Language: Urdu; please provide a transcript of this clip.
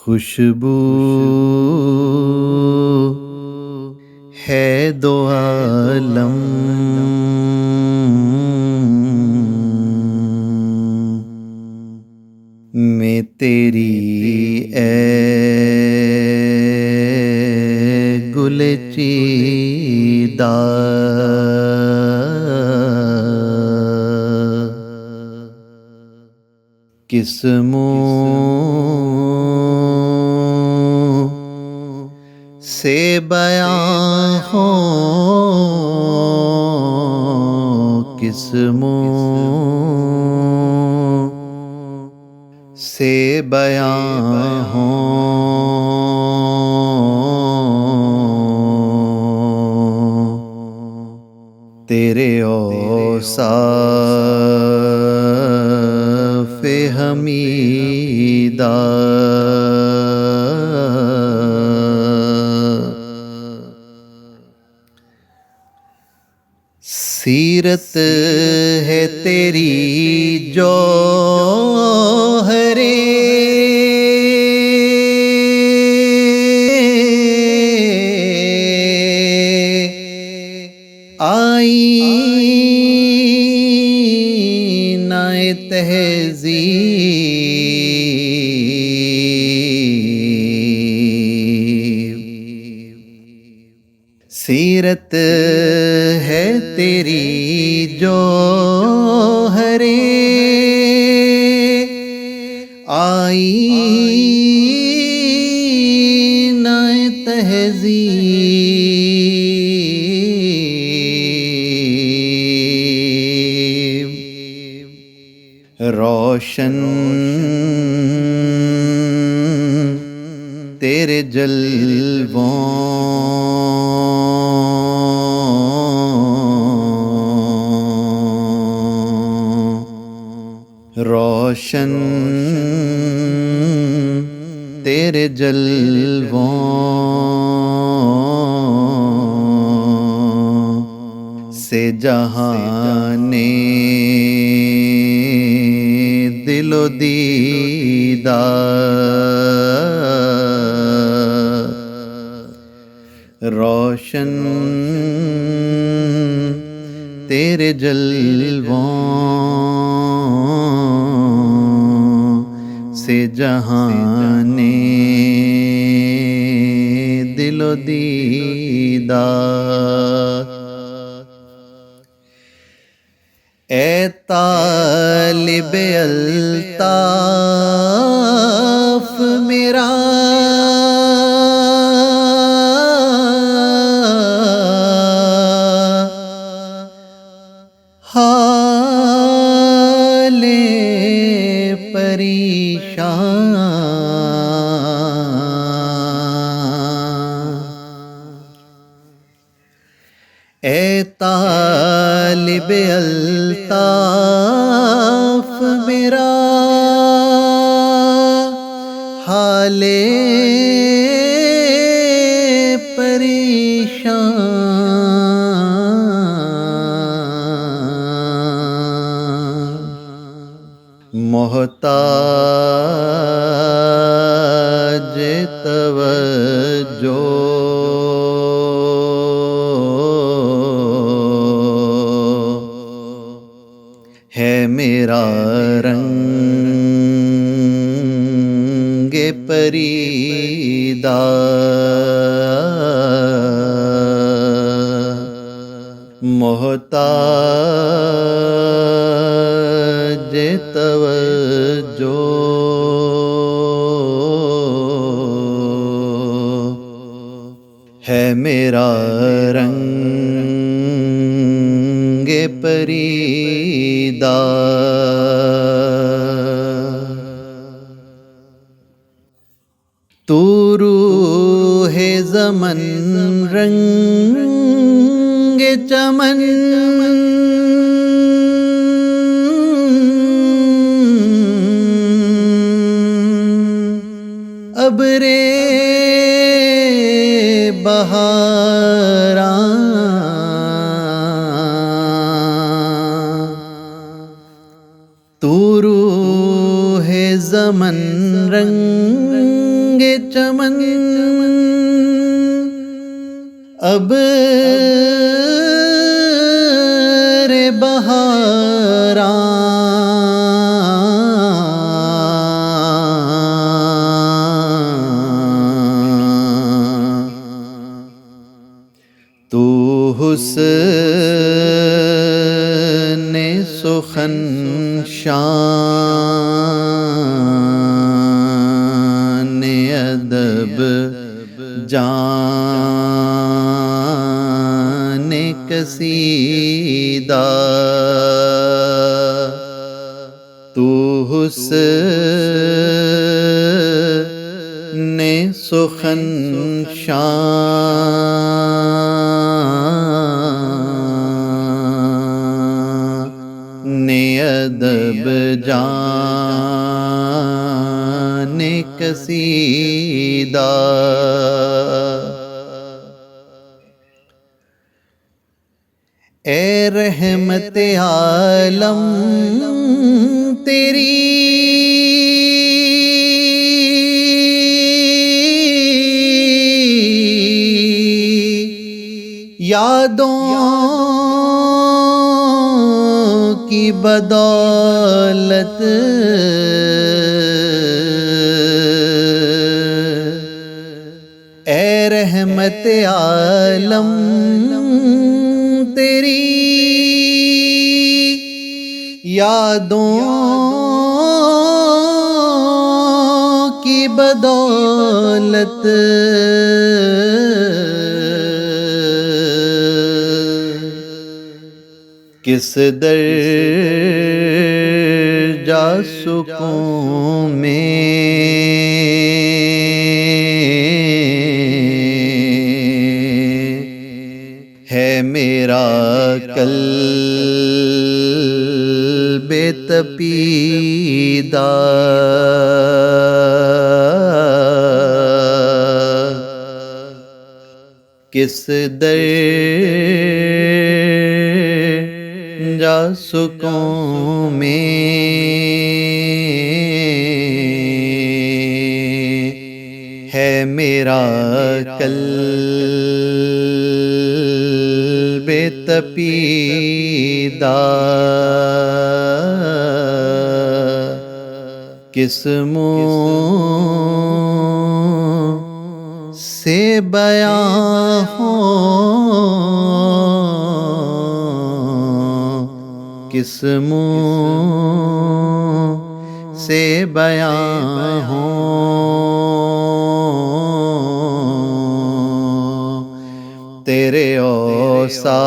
خوشبو ہے دو عالم، میں تیری اے گل چیدہ، کس منہ سے بیاں ہو، کس منہ سے بیاں ہو، تیرے اوصاف حمیدہ، سیرت ہے تیری جوہرے، آئینہ تہذیب، سیرت ہے تیری جوہرے، آئینہ تہذیب، روشن تیرے جلووں، روشن تیرے جلووں سے جہان دل و دیدہ، روشن تیرے جلووں سے جہان دل و دیدہ، اے طالب الطاف میرا، حال پریشان، اے طالب الطاف میرا، حال پریشان، محتاج توجہ ہے میرا رنگ پریدہ، محتاج توجہ ہے میرا رنگ پریدہ، تو روح زمن رنگ چمن، ابر بہاراں، تو روح زمن رنگ چمن اب رے بہاراں تو حسن سخن شان ادب جان قصیدہ تو حسن سخن شان ادب جان قصیدہ اے رحمت عالم تیری یادوں کی بدولت اے رحمت عالم تیری یادوں کی بدولت کس درجہ سکون میں ہے میرا قلب تپیدہ کس درجہ سکون میں ہے میرا قلب تپیدہ کس منہ سے بیان ہوں کس منہ سے بیان ہوں تیرے اوصاف